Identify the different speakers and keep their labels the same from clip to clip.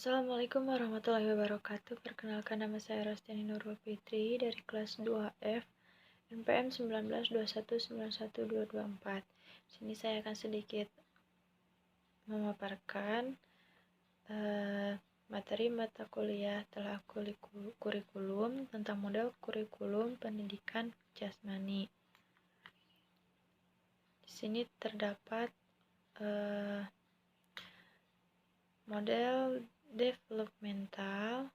Speaker 1: Assalamualaikum warahmatullahi wabarakatuh. Perkenalkan, nama saya Rostiani Nurul Fitri dari kelas 2F NPM 1921912224. Di sini saya akan sedikit memaparkan materi mata kuliah telah kurikulum tentang model kurikulum pendidikan jasmani. Di sini terdapat model developmental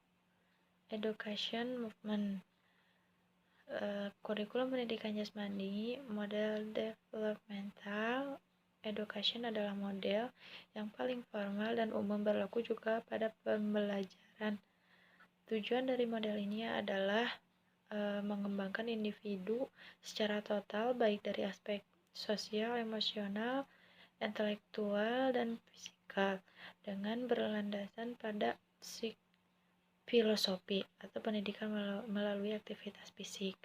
Speaker 1: education movement. Kurikulum pendidikan jasmani, model developmental education adalah model yang paling formal dan umum berlaku juga pada pembelajaran. Tujuan dari model ini adalah mengembangkan individu secara total, baik dari aspek sosial, emosional, intelektual, dan fisikal, dengan berlandasan pada filosofi atau pendidikan melalui aktivitas fisik.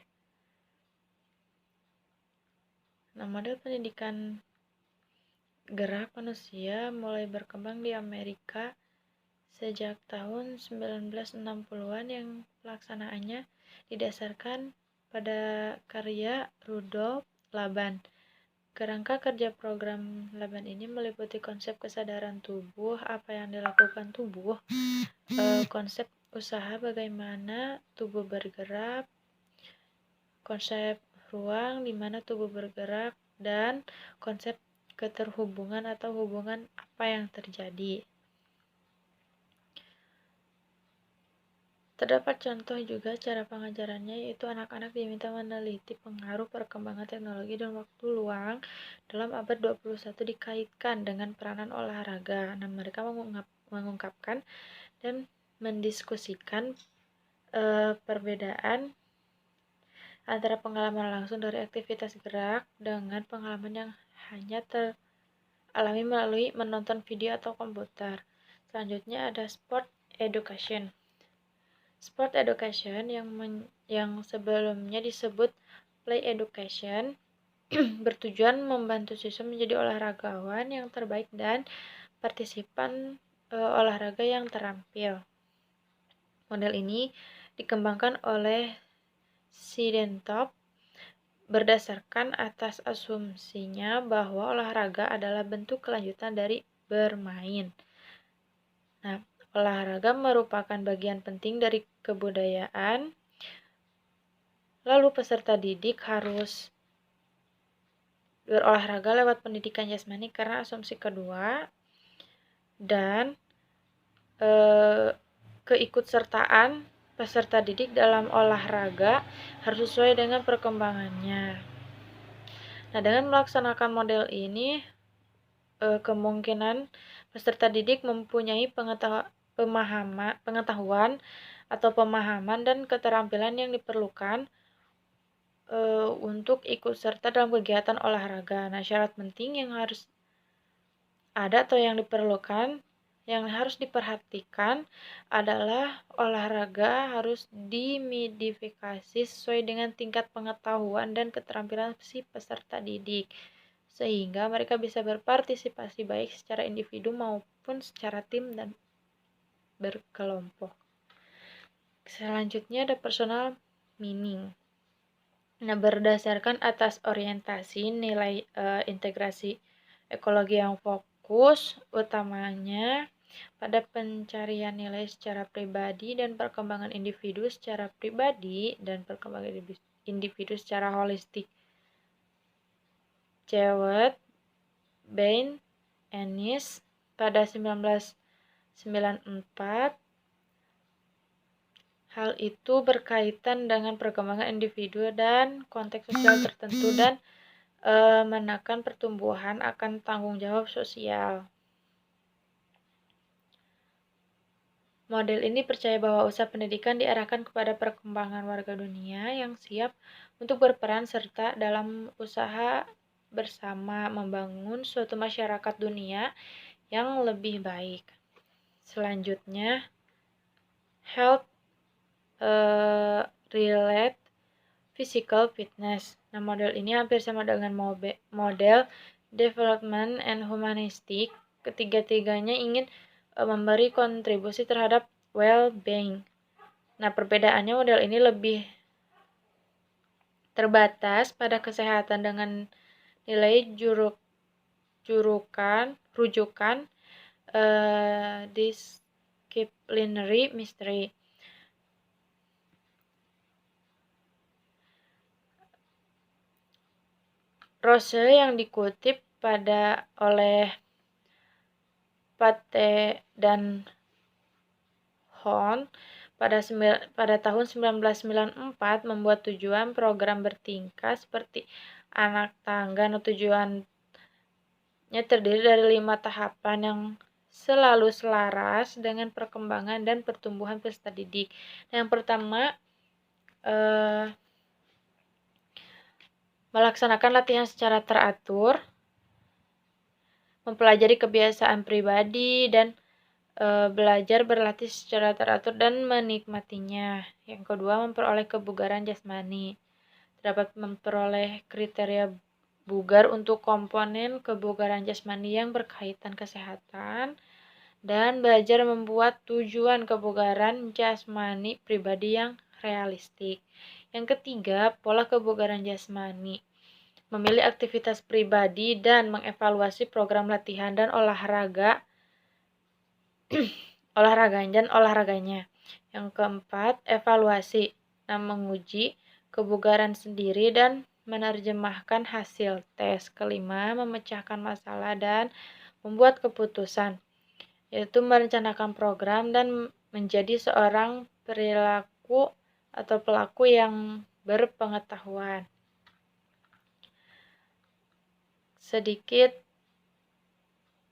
Speaker 1: Nah, model pendidikan gerak manusia mulai berkembang di Amerika sejak tahun 1960-an yang pelaksanaannya didasarkan pada karya Rudolf Laban. Kerangka kerja program Laban ini meliputi konsep kesadaran tubuh, apa yang dilakukan tubuh, konsep usaha bagaimana tubuh bergerak, konsep ruang di mana tubuh bergerak, dan konsep keterhubungan atau hubungan apa yang terjadi. Terdapat contoh juga cara pengajarannya, yaitu anak-anak diminta meneliti pengaruh perkembangan teknologi dan waktu luang dalam abad 21 dikaitkan dengan peranan olahraga. Nah, mereka mengungkapkan dan mendiskusikan perbedaan antara pengalaman langsung dari aktivitas gerak dengan pengalaman yang hanya teralami melalui menonton video atau komputer. Selanjutnya ada sport education. Sport education yang sebelumnya disebut play education bertujuan membantu siswa menjadi olahragawan yang terbaik dan partisipan olahraga yang terampil. Model ini dikembangkan oleh Siddentop berdasarkan atas asumsinya bahwa olahraga adalah bentuk kelanjutan dari bermain. Nah, olahraga merupakan bagian penting dari kebudayaan. Lalu peserta didik harus berolahraga lewat pendidikan jasmani karena asumsi kedua, dan keikutsertaan peserta didik dalam olahraga harus sesuai dengan perkembangannya. Nah, dengan melaksanakan model ini, kemungkinan peserta didik mempunyai pengetahuan atau pemahaman dan keterampilan yang diperlukan untuk ikut serta dalam kegiatan olahraga. Nah, syarat penting yang harus ada atau yang diperlukan, yang harus diperhatikan adalah olahraga harus dimodifikasi sesuai dengan tingkat pengetahuan dan keterampilan si peserta didik, sehingga mereka bisa berpartisipasi baik secara individu maupun secara tim dan berkelompok. Selanjutnya ada personal meaning. Nah, berdasarkan atas orientasi nilai integrasi ekologi yang fokus utamanya pada pencarian nilai secara pribadi dan perkembangan individu secara pribadi dan perkembangan individu secara holistik. Jewett, Bain, Ennis pada 1994. Hal itu berkaitan dengan perkembangan individu dan konteks sosial tertentu dan menekan pertumbuhan akan tanggung jawab sosial. Model ini percaya bahwa usaha pendidikan diarahkan kepada perkembangan warga dunia yang siap untuk berperan serta dalam usaha bersama membangun suatu masyarakat dunia yang lebih baik. Selanjutnya, health relate physical fitness. Nah, model ini hampir sama dengan model development and humanistic. Ketiga-tiganya ingin memberi kontribusi terhadap well-being. Nah, perbedaannya model ini lebih terbatas pada kesehatan dengan nilai rujukan disciplinary mystery. Rose yang dikutip oleh Pate dan Horn pada tahun 1994 membuat tujuan program bertingkat seperti anak tangga. Tujuannya terdiri dari 5 tahapan yang selalu selaras dengan perkembangan dan pertumbuhan peserta didik. Yang pertama, melaksanakan latihan secara teratur, mempelajari kebiasaan pribadi, dan belajar berlatih secara teratur dan menikmatinya. Yang kedua, memperoleh kebugaran jasmani. Dapat memperoleh kriteria bugar untuk komponen kebugaran jasmani yang berkaitan kesehatan, dan belajar membuat tujuan kebugaran jasmani pribadi yang realistik. Yang ketiga, pola kebugaran jasmani. Memilih aktivitas pribadi dan mengevaluasi program latihan dan olahraganya. Yang keempat, evaluasi. Menguji kebugaran sendiri dan menerjemahkan hasil tes. Kelima, memecahkan masalah dan membuat keputusan, yaitu merencanakan program dan menjadi seorang perilaku atau pelaku yang berpengetahuan. Sedikit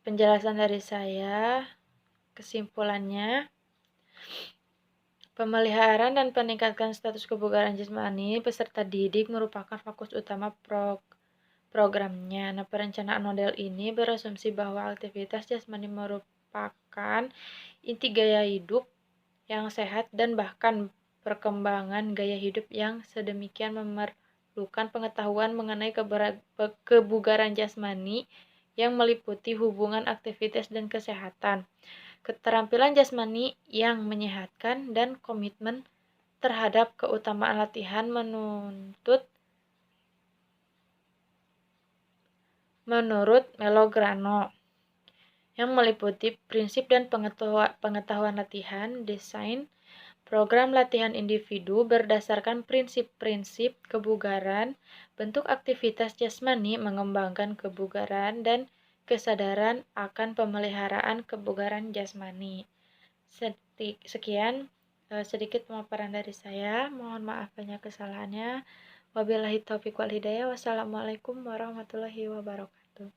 Speaker 1: penjelasan dari saya. Kesimpulannya, pemeliharaan dan peningkatan status kebugaran jasmani peserta didik merupakan fokus utama programnya. Nah, perencanaan model ini berasumsi bahwa aktivitas jasmani merupakan inti gaya hidup yang sehat dan bahkan perkembangan gaya hidup yang sedemikian memerlukan pengetahuan mengenai kebugaran jasmani yang meliputi hubungan aktivitas dan kesehatan, keterampilan jasmani yang menyehatkan, dan komitmen terhadap keutamaan latihan menurut Melograno, yang meliputi prinsip dan pengetahuan latihan, desain program latihan individu berdasarkan prinsip-prinsip kebugaran, bentuk aktivitas jasmani, mengembangkan kebugaran, dan kesadaran akan pemeliharaan kebugaran jasmani. Sekian sedikit pemaparan dari saya. Mohon maaf banyak kesalahannya. Wabillahi taufiq wal hidayah. Wassalamualaikum warahmatullahi wabarakatuh.